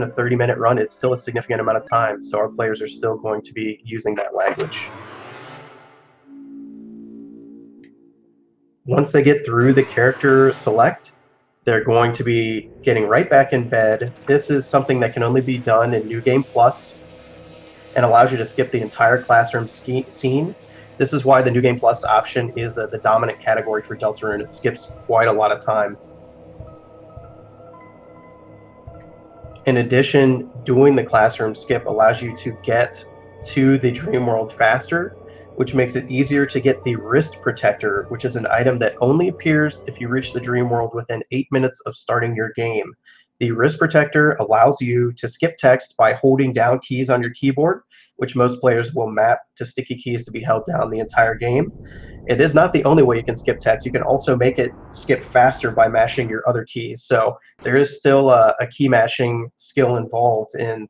a 30-minute run, it's still a significant amount of time, so our players are still going to be using that language. Once they get through the character select, they're going to be getting right back in bed. This is something that can only be done in New Game Plus and allows you to skip the entire classroom scene. This is why the New Game Plus option is the dominant category for Deltarune. It skips quite a lot of time. In addition, doing the classroom skip allows you to get to the dream world faster, which makes it easier to get the wrist protector, which is an item that only appears if you reach the dream world within 8 minutes of starting your game. The wrist protector allows you to skip text by holding down keys on your keyboard, which most players will map to sticky keys to be held down the entire game. It is not the only way you can skip text. You can also make it skip faster by mashing your other keys. So there is still a key mashing skill involved in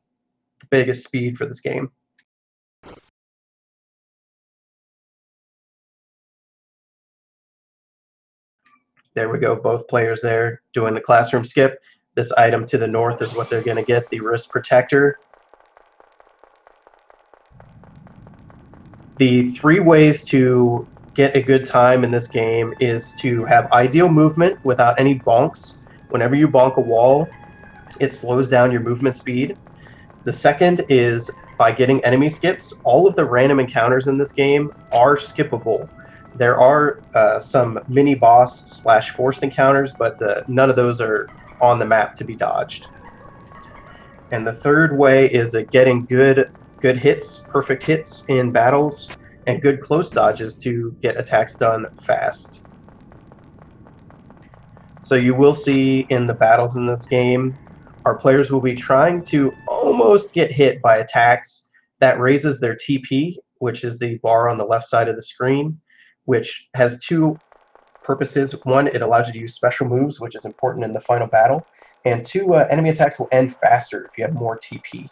the biggest speed for this game. There we go, both players there doing the classroom skip. This item to the north is what they're going to get, the wrist protector. The 3 ways to get a good time in this game is to have ideal movement without any bonks. Whenever you bonk a wall, it slows down your movement speed. The second is by getting enemy skips. All of the random encounters in this game are skippable. There are some mini boss / forced encounters, but none of those are on the map to be dodged. And the third way is getting good hits, perfect hits in battles, and good close dodges to get attacks done fast. So you will see in the battles in this game, our players will be trying to almost get hit by attacks. That raises their TP, which is the bar on the left side of the screen, which has 2 purposes. 1, it allows you to use special moves, which is important in the final battle. And 2, enemy attacks will end faster if you have more TP.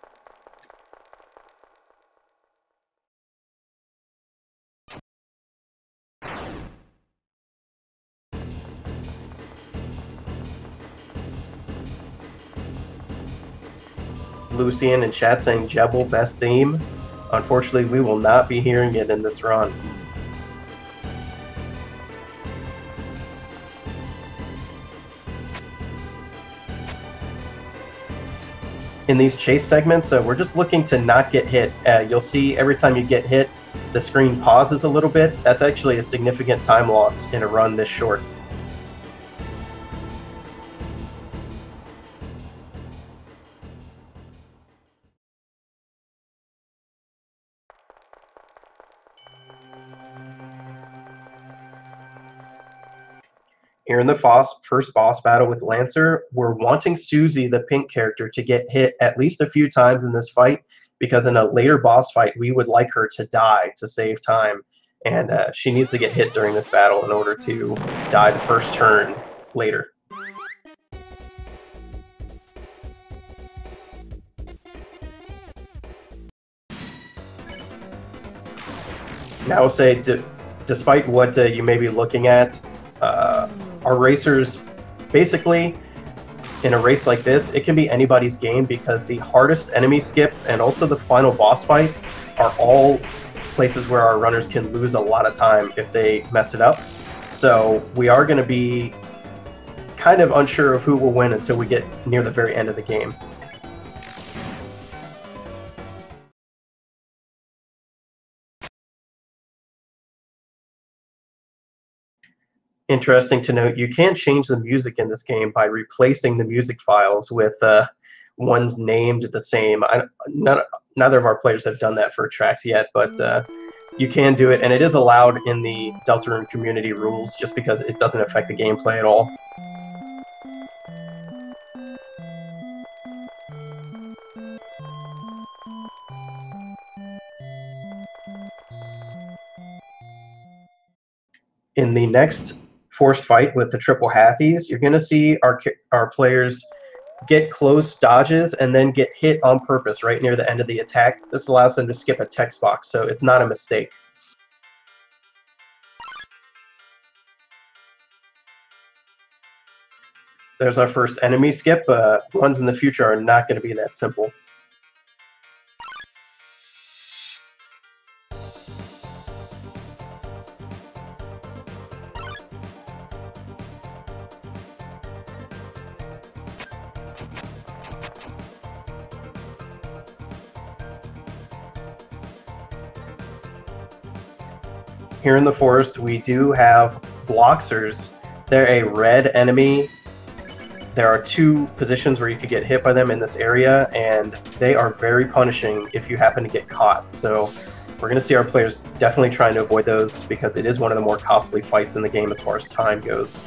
Lucian in chat saying Jebel best theme. Unfortunately, we will not be hearing it in this run. In these chase segments, we're just looking to not get hit. You'll see every time you get hit, the screen pauses a little bit. That's actually a significant time loss in a run this short. Here in the first boss battle with Lancer, we're wanting Susie, the pink character, to get hit at least a few times in this fight, because in a later boss fight, we would like her to die to save time. And she needs to get hit during this battle in order to die the first turn later. Now I'll say, despite what you may be looking at, our racers, basically, in a race like this, it can be anybody's game, because the hardest enemy skips and also the final boss fight are all places where our runners can lose a lot of time if they mess it up. So we are going to be kind of unsure of who will win until we get near the very end of the game. Interesting to note, you can't change the music in this game by replacing the music files with ones named the same. Neither of our players have done that for tracks yet, but you can do it, and it is allowed in the Deltarune community rules, just because it doesn't affect the gameplay at all. In the next forced fight with the triple Hafeez, you're going to see our players get close dodges and then get hit on purpose right near the end of the attack. This allows them to skip a text box, so it's not a mistake. There's our first enemy skip. Ones in the future are not going to be that simple. Here in the forest, we do have Bloxers. They're a red enemy. There are 2 positions where you could get hit by them in this area, and they are very punishing if you happen to get caught. So we're going to see our players definitely trying to avoid those because it is one of the more costly fights in the game as far as time goes.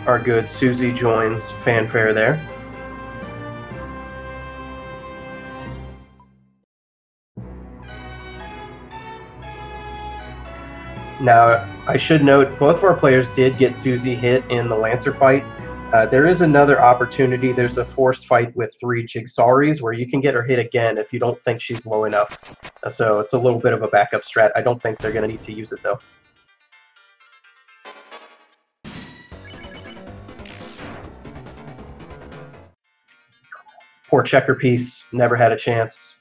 Our good Susie joins fanfare there. Now, I should note, both of our players did get Susie hit in the Lancer fight. There is another opportunity. There's a forced fight with 3 Jigsawries where you can get her hit again if you don't think she's low enough. So it's a little bit of a backup strat. I don't think they're going to need to use it, though. Poor checker piece, never had a chance.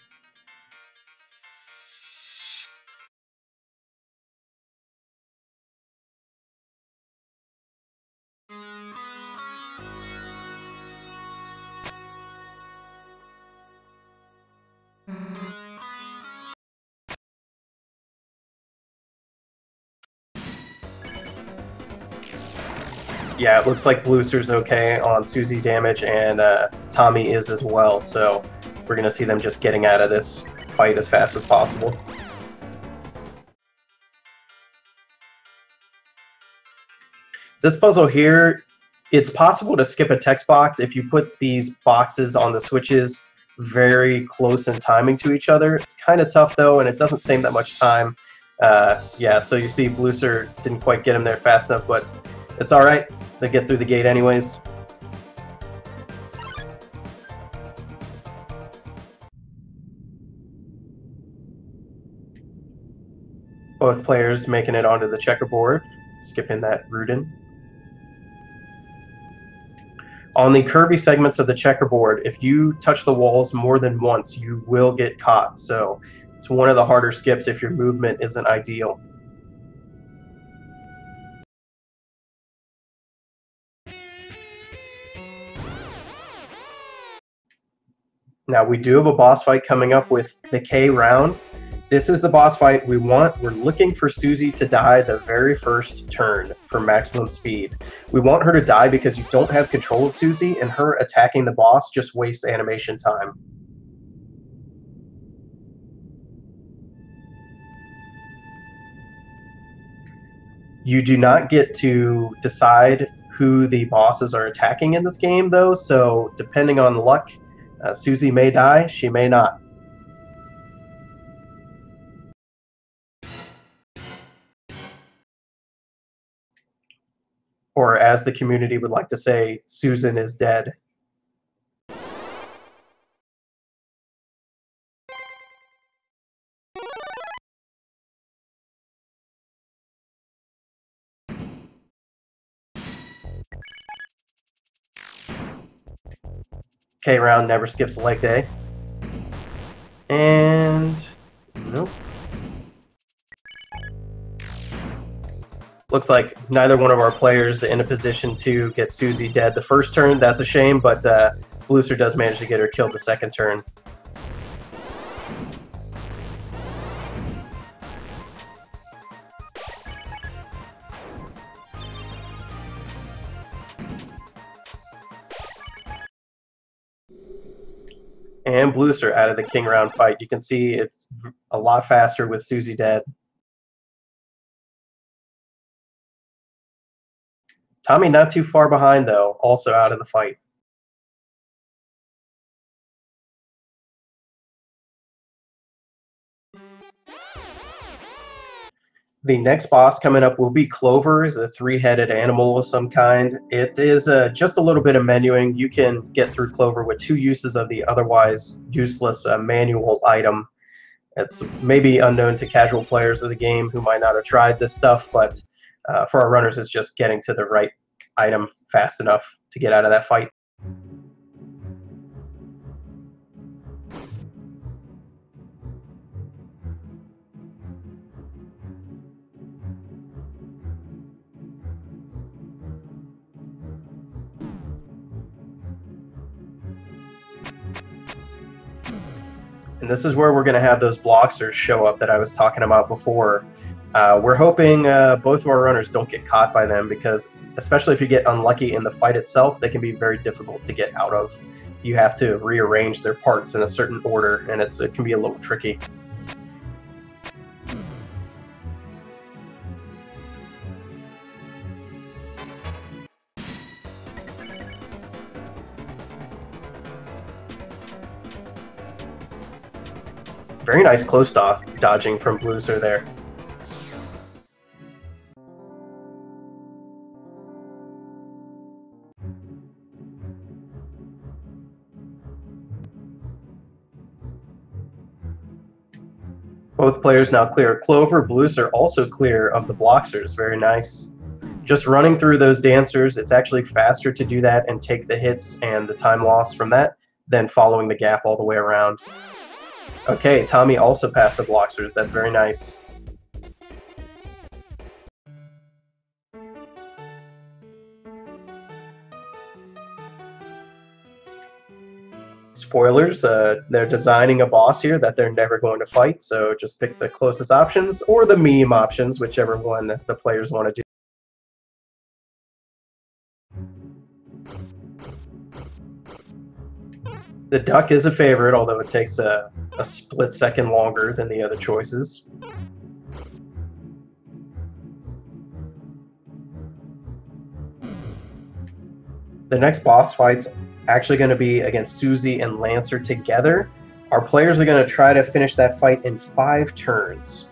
Yeah, it looks like Bluester's okay on Susie damage, and Tommy is as well, so we're going to see them just getting out of this fight as fast as possible. This puzzle here, it's possible to skip a text box if you put these boxes on the switches very close in timing to each other. It's kind of tough, though, and it doesn't save that much time. Yeah, so you see Bluester didn't quite get him there fast enough, but it's all right. They get through the gate anyways. Both players making it onto the checkerboard, skipping that Rudin. On the curvy segments of the checkerboard, if you touch the walls more than once, you will get caught. So it's one of the harder skips if your movement isn't ideal. Now we do have a boss fight coming up with the K round. This is the boss fight we want. We're looking for Susie to die the very first turn for maximum speed. We want her to die because you don't have control of Susie, and her attacking the boss just wastes animation time. You do not get to decide who the bosses are attacking in this game, though, so depending on luck, Susie may die, she may not. Or as the community would like to say, Susan is dead. K round never skips a leg day. And nope. Looks like neither one of our players in a position to get Susie dead the first turn. That's a shame, but Bluester does manage to get her killed the second turn. And Bluester out of the king round fight. You can see it's a lot faster with Susie dead. Tommy not too far behind, though, also out of the fight. The next boss coming up will be Clover, is a three-headed animal of some kind. It is just a little bit of menuing. You can get through Clover with 2 uses of the otherwise useless manual item. It's maybe unknown to casual players of the game who might not have tried this stuff, but for our runners, it's just getting to the right item fast enough to get out of that fight. And this is where we're going to have those bloxers show up that I was talking about before. We're hoping both of our runners don't get caught by them, because especially if you get unlucky in the fight itself, they can be very difficult to get out of. You have to rearrange their parts in a certain order, and it can be a little tricky. Very nice close dodging from Blueser there. Both players now clear Clover. Blueser also clear of the bloxers. Very nice. Just running through those dancers, it's actually faster to do that and take the hits and the time loss from that than following the gap all the way around. Okay, Tommy also passed the bloxers. That's very nice. Spoilers, they're designing a boss here that they're never going to fight, so just pick the closest options or the meme options, whichever one the players want to do. The duck is a favorite, although it takes a split second longer than the other choices. The next boss fight's actually going to be against Susie and Lancer together. Our players are going to try to finish that fight in 5 turns.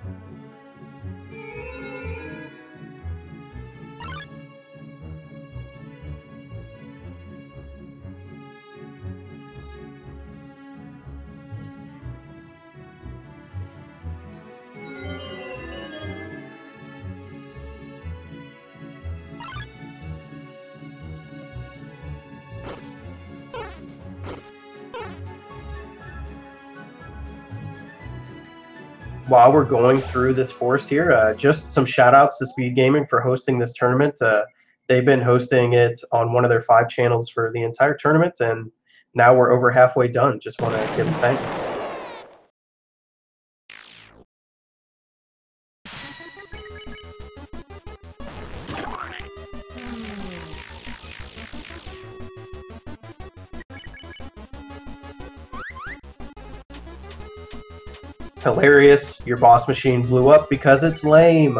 While we're going through this forest here, just some shout outs to Speed Gaming for hosting this tournament. They've been hosting it on one of their 5 channels for the entire tournament, and now we're over halfway done. Just want to give them thanks. Hilarious, your boss machine blew up because it's lame.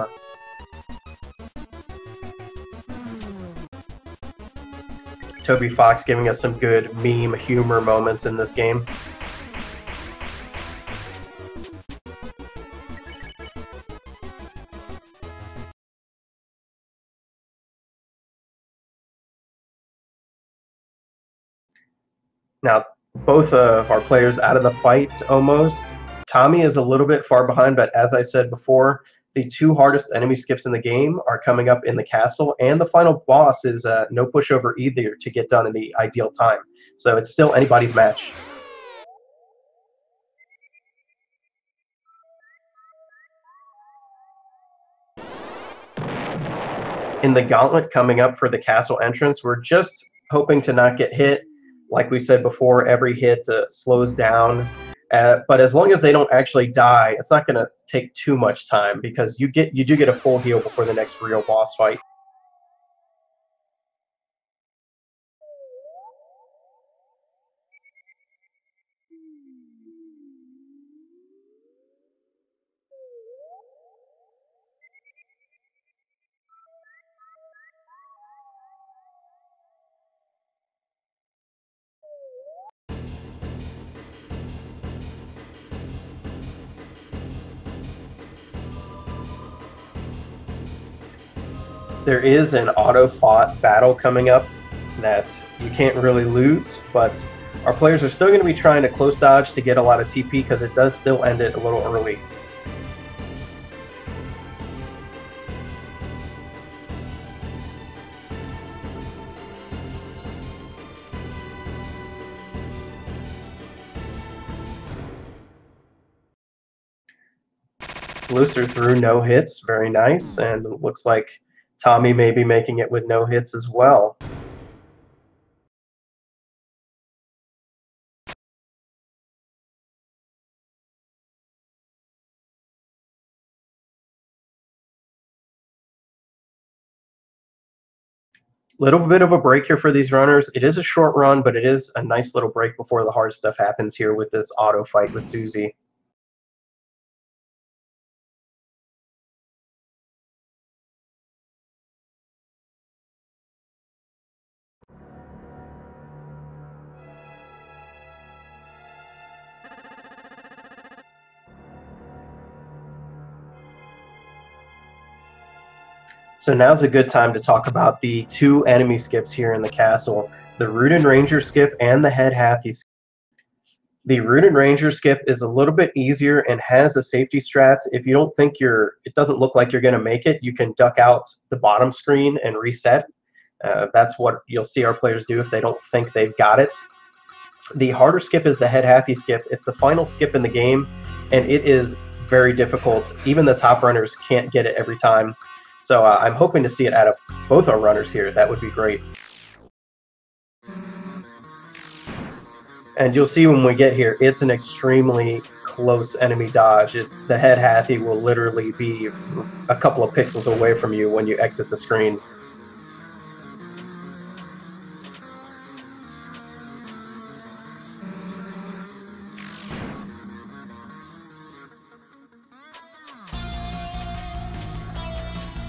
Toby Fox giving us some good meme humor moments in this game. Now, both of our players out of the fight almost. Tommy is a little bit far behind, but as I said before, the 2 hardest enemy skips in the game are coming up in the castle, and the final boss is no pushover either to get done in the ideal time. So it's still anybody's match. In the gauntlet coming up for the castle entrance, we're just hoping to not get hit. Like we said before, every hit slows down. But as long as they don't actually die, it's not going to take too much time, because you do get a full heal before the next real boss fight. There is an auto-fought battle coming up that you can't really lose, but our players are still going to be trying to close dodge to get a lot of TP because it does still end it a little early. Looser threw no hits, very nice, and it looks like Tommy may be making it with no hits as well. Little bit of a break here for these runners. It is a short run, but it is a nice little break before the hard stuff happens here with this auto fight with Susie. So now's a good time to talk about the two enemy skips here in the castle, the Rooted Ranger skip and the Head Hafeez skip. The Rooted Ranger skip is a little bit easier and has a safety strat. If you don't think it doesn't look like you're going to make it, you can duck out the bottom screen and reset. That's what you'll see our players do if they don't think they've got it. The harder skip is the Head Hafeez skip. It's the final skip in the game, and it is very difficult. Even the top runners can't get it every time. So I'm hoping to see it out of both our runners here. That would be great. And you'll see when we get here, it's an extremely close enemy dodge. The Head Hafeez will literally be a couple of pixels away from you when you exit the screen.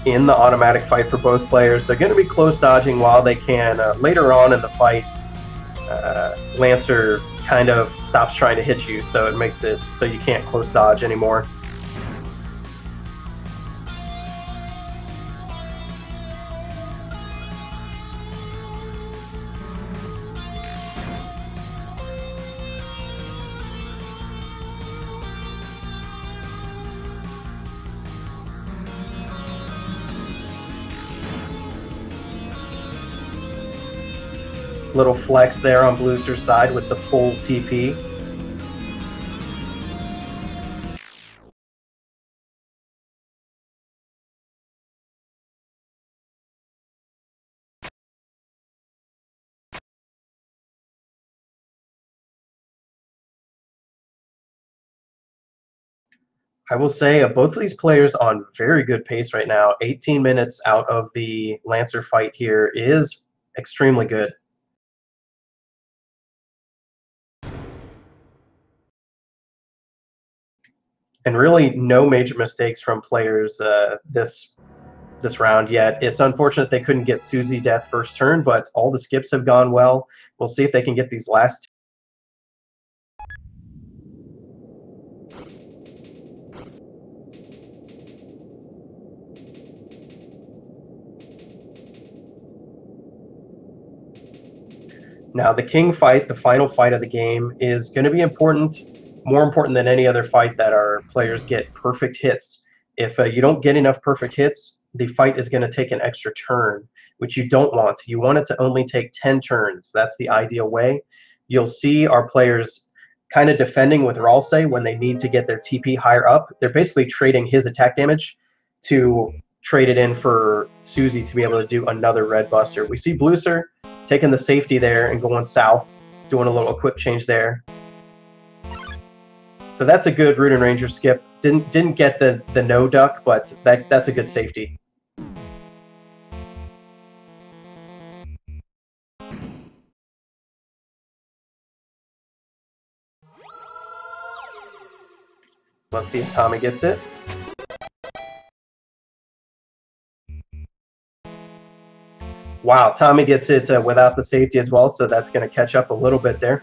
In the automatic fight for both players, they're going to be close dodging while they can. Later on in the fight, Lancer kind of stops trying to hit you, so it makes it so you can't close dodge anymore. Little flex there on Bluester's side with the full TP. I will say both of these players on very good pace right now. 18 minutes out of the Lancer fight here is extremely good. And really no major mistakes from players this round yet. It's unfortunate they couldn't get Susie death first turn, but all the skips have gone well. We'll see if they can get these last two. Now the king fight, the final fight of the game, is going to be important, more important than any other fight that our players get perfect hits. If you don't get enough perfect hits, the fight is going to take an extra turn, which you don't want. You want it to only take 10 turns. That's the ideal way. You'll see our players kind of defending with Ralsei when they need to get their TP higher up. They're basically trading his attack damage to trade it in for Susie to be able to do another red buster. We see Blueser taking the safety there and going south, doing a little equip change there. So that's a good Rooted Ranger skip. Didn't get the no duck, but that's a good safety. Let's see if Tommy gets it. Wow, Tommy gets it without the safety as well, so that's going to catch up a little bit there.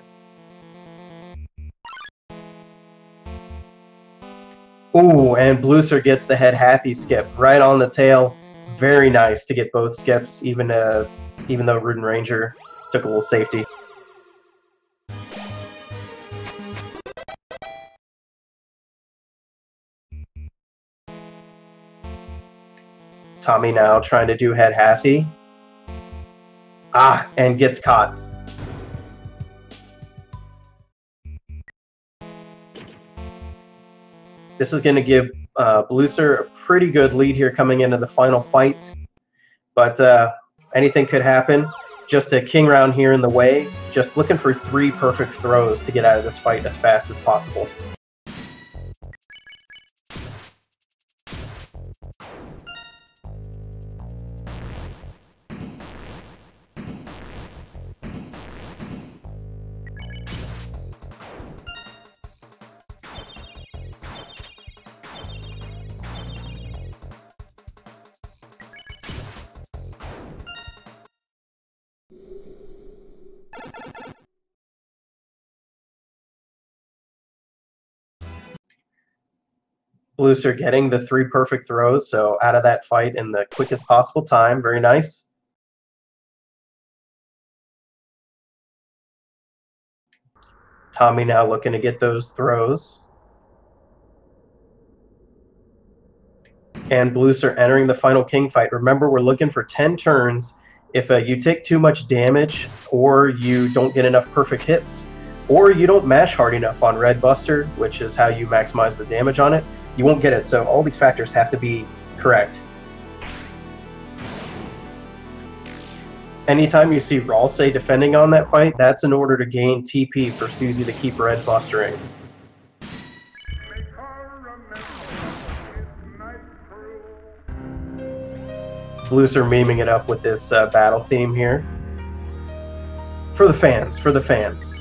Ooh, and Blueser gets the Head Hafeez skip right on the tail. Very nice to get both skips, even though Ruden Ranger took a little safety. Tommy now trying to do head Hafeez. And gets caught. This is going to give Blueser a pretty good lead here coming into the final fight. But anything could happen. Just a king round here in the way. Just looking for 3 perfect throws to get out of this fight as fast as possible. Blueser getting the 3 perfect throws, so out of that fight in the quickest possible time. Very nice. Tommy now looking to get those throws. And Blueser entering the final king fight. Remember, we're looking for 10 turns. If you take too much damage, or you don't get enough perfect hits, or you don't mash hard enough on Red Buster, which is how you maximize the damage on it, you won't get it. So all these factors have to be correct. Anytime you see Ralsei defending on that fight, that's in order to gain TP for Suzy to keep Red Bustering. Blueser memeing it up with this battle theme here. For the fans, for the fans.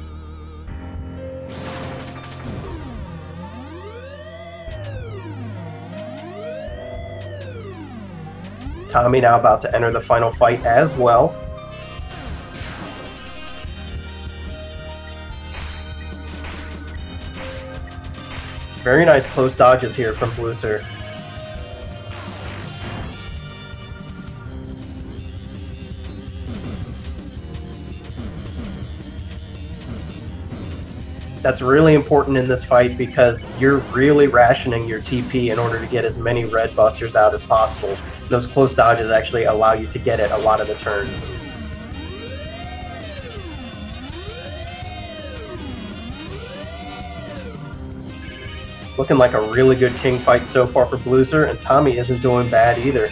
Tommy now about to enter the final fight as well. Very nice close dodges here from Blueser. That's really important in this fight because you're really rationing your TP in order to get as many Red Busters out as possible. Those close dodges actually allow you to get it a lot of the turns. Looking like a really good king fight so far for Blueser, and Tommy isn't doing bad either.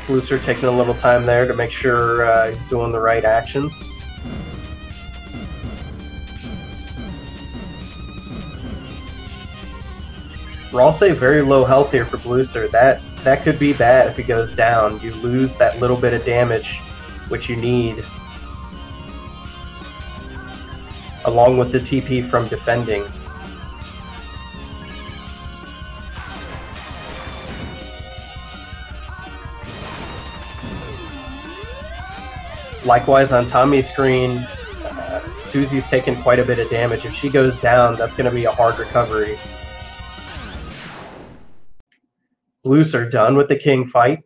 Blueser taking a little time there to make sure he's doing the right actions. Ralsei very low health here for Blueser. That could be bad if he goes down. You lose that little bit of damage, which you need, along with the TP from defending. Likewise on Tommy's screen, Suzy's taken quite a bit of damage. If she goes down, that's going to be a hard recovery. Blueser done with the king fight.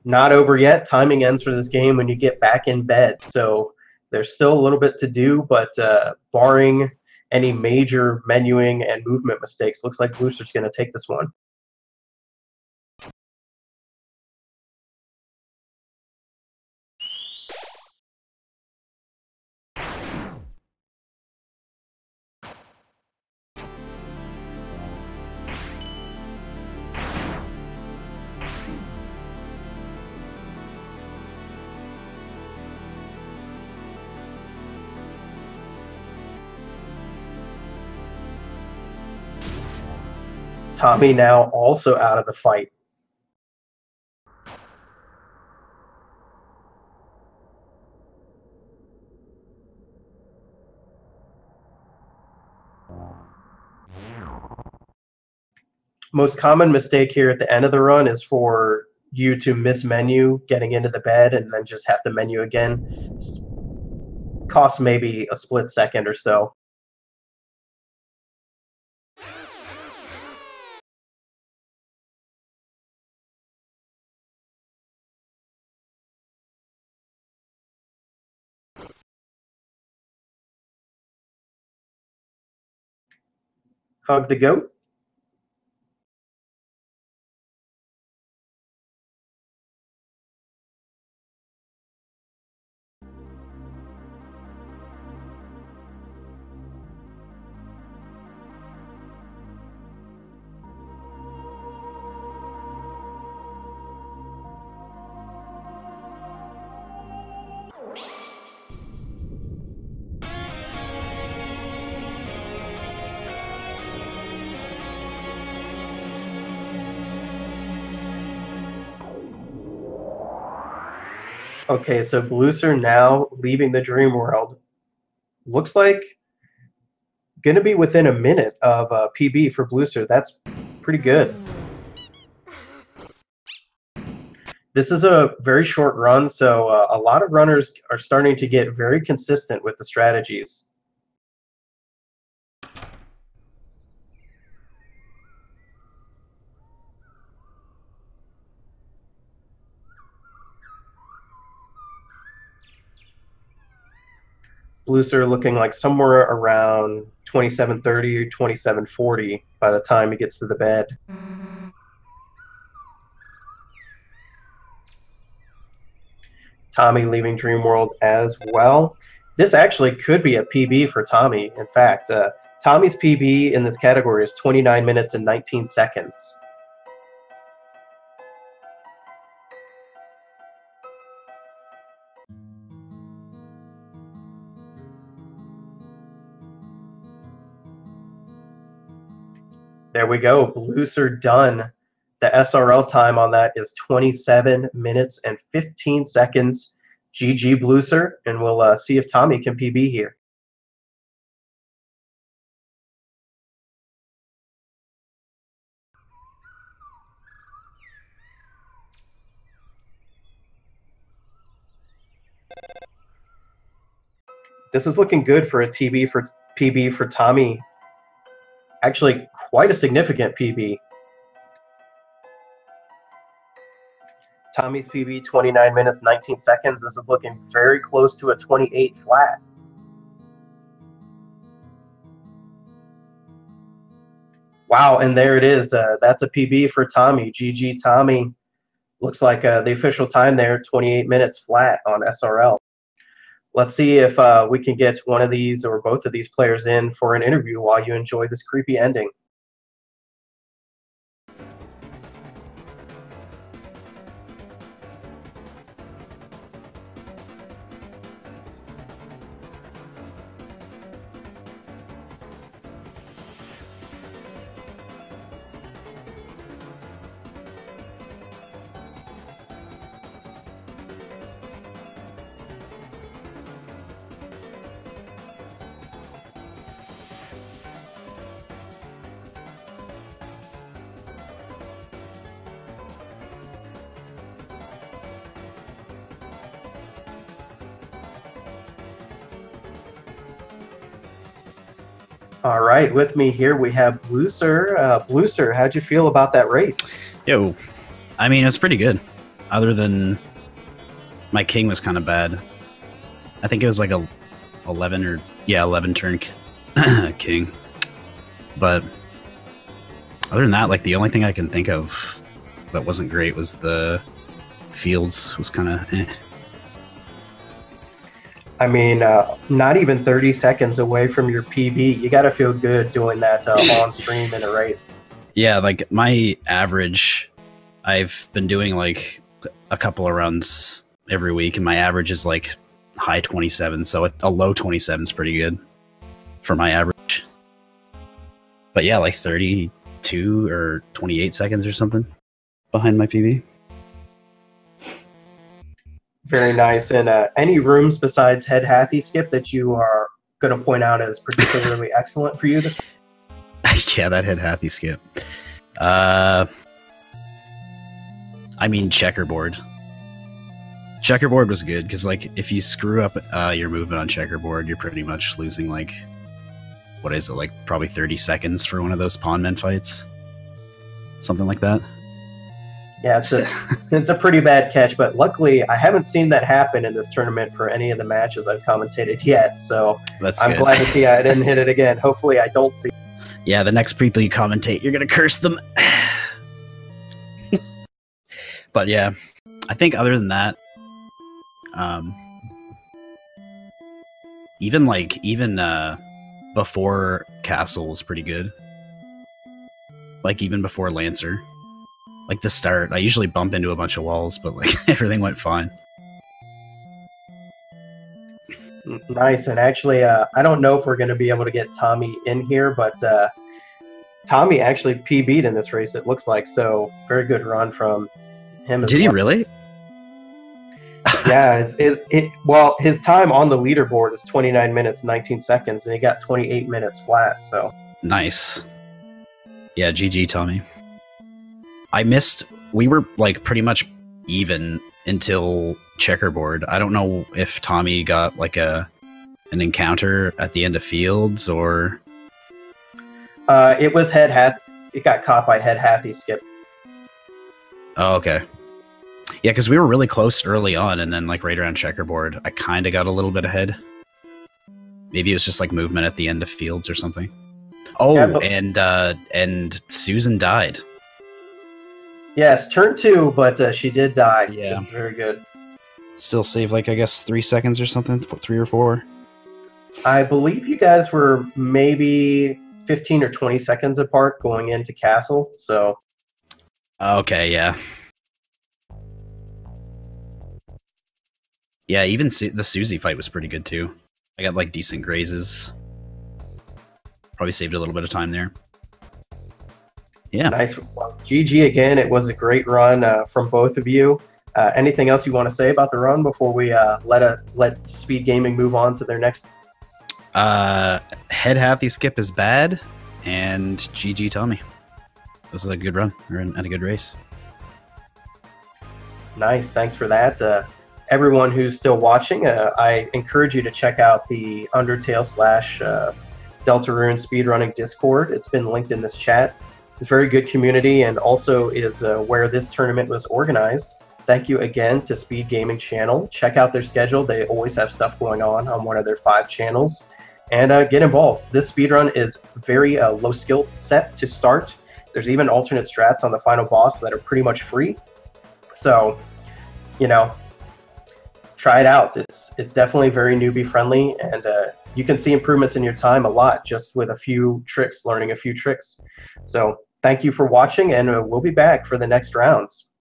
Not over yet. Timing ends for this game when you get back in bed. So there's still a little bit to do, but barring any major menuing and movement mistakes, looks like Blueser's going to take this one. Tommy now also out of the fight. Most common mistake here at the end of the run is for you to miss menu getting into the bed and then just have to menu again. Costs maybe a split second or so. Hug the goat. Okay, so Blucer now leaving the dream world. Looks like going to be within a minute of PB for Blucer. That's pretty good. This is a very short run, so a lot of runners are starting to get very consistent with the strategies. Blucer looking like somewhere around 27:30 or 27:40 by the time he gets to the bed. Tommy leaving Dream World as well. This actually could be a PB for Tommy. In fact, Tommy's PB in this category is 29 minutes and 19 seconds. There we go. Blucer done. The SRL time on that is 27 minutes and 15 seconds. GG Blucer, and we'll see if Tommy can PB here. This is looking good for a PB for Tommy. Actually, quite a significant PB. Tommy's PB, 29 minutes, 19 seconds. This is looking very close to a 28 flat. Wow, and there it is. That's a PB for Tommy. GG Tommy. Looks like the official time there, 28 minutes flat on SRL. Let's see if we can get one of these or both of these players in for an interview while you enjoy this creepy ending. All right, with me here we have Blucer. Blucer, how'd you feel about that race? Yo, I mean, it was pretty good. Other than my king was kind of bad. I think it was like a 11 turn king. But other than that, like the only thing I can think of that wasn't great was the fields was kind of eh. I mean, not even 30 seconds away from your PB. You got to feel good doing that on stream in a race. Yeah, like my average, I've been doing like a couple of runs every week, and my average is like high 27, so a low 27 is pretty good for my average. But yeah, like 32 or 28 seconds or something behind my PB. Very nice. And any rooms besides Head Hafeez, Skip, that you are going to point out as particularly excellent for you this Yeah, that had Hafeez skip. I mean, checkerboard. Checkerboard was good because, like, if you screw up your movement on checkerboard, you're pretty much losing, like, what is it, like, probably 30 seconds for one of those pawnmen fights, something like that. Yeah, it's a pretty bad catch, but luckily I haven't seen that happen in this tournament for any of the matches I've commentated yet. So I'm glad to see I didn't hit it again. Hopefully, I don't see. Yeah, the next people you commentate, you're gonna curse them. But yeah, I think other than that, even before Castle was pretty good. Like even before Lancer, like the start, I usually bump into a bunch of walls, but like everything went fine. Nice, and actually, I don't know if we're going to be able to get Tommy in here, but Tommy actually PB'd in this race. It looks like, so very good run from him. Did he really? Yeah, well, his time on the leaderboard is 29 minutes 19 seconds, and he got 28 minutes flat. So nice. Yeah, GG Tommy. We were like pretty much even until checkerboard. I don't know if Tommy got like an encounter at the end of fields or. It was it got caught by Hafeez skip. Oh, okay. Yeah, because we were really close early on, and then like right around checkerboard, I kind of got a little bit ahead. Maybe it was just like movement at the end of fields or something. Oh, yeah, and Susan died. Yes, turn 2, but she did die. Yeah, it's very good. Still saved like I guess 3 seconds or something, 3 or 4. I believe you guys were maybe 15 or 20 seconds apart going into Castle. So. Okay, yeah. Yeah, even the Susie fight was pretty good too. I got like decent grazes. Probably saved a little bit of time there. Yeah. Nice. Well, GG again. It was a great run from both of you. Anything else you want to say about the run before we let Speed Gaming move on to their next? Head Hafeez skip is bad, and GG Tommy. This was a good run and a good race. Nice. Thanks for that. Everyone who's still watching, I encourage you to check out the Undertale / Deltarune speedrunning Discord. It's been linked in this chat. It's a very good community and also is where this tournament was organized. Thank you again to Speed Gaming channel. Check out their schedule. They always have stuff going on one of their 5 channels. And get involved. This speedrun is very low skill set to start. There's even alternate strats on the final boss that are pretty much free. So, you know, try it out. It's definitely very newbie friendly, and you can see improvements in your time a lot just with a few tricks, learning a few tricks. So thank you for watching, and we'll be back for the next rounds.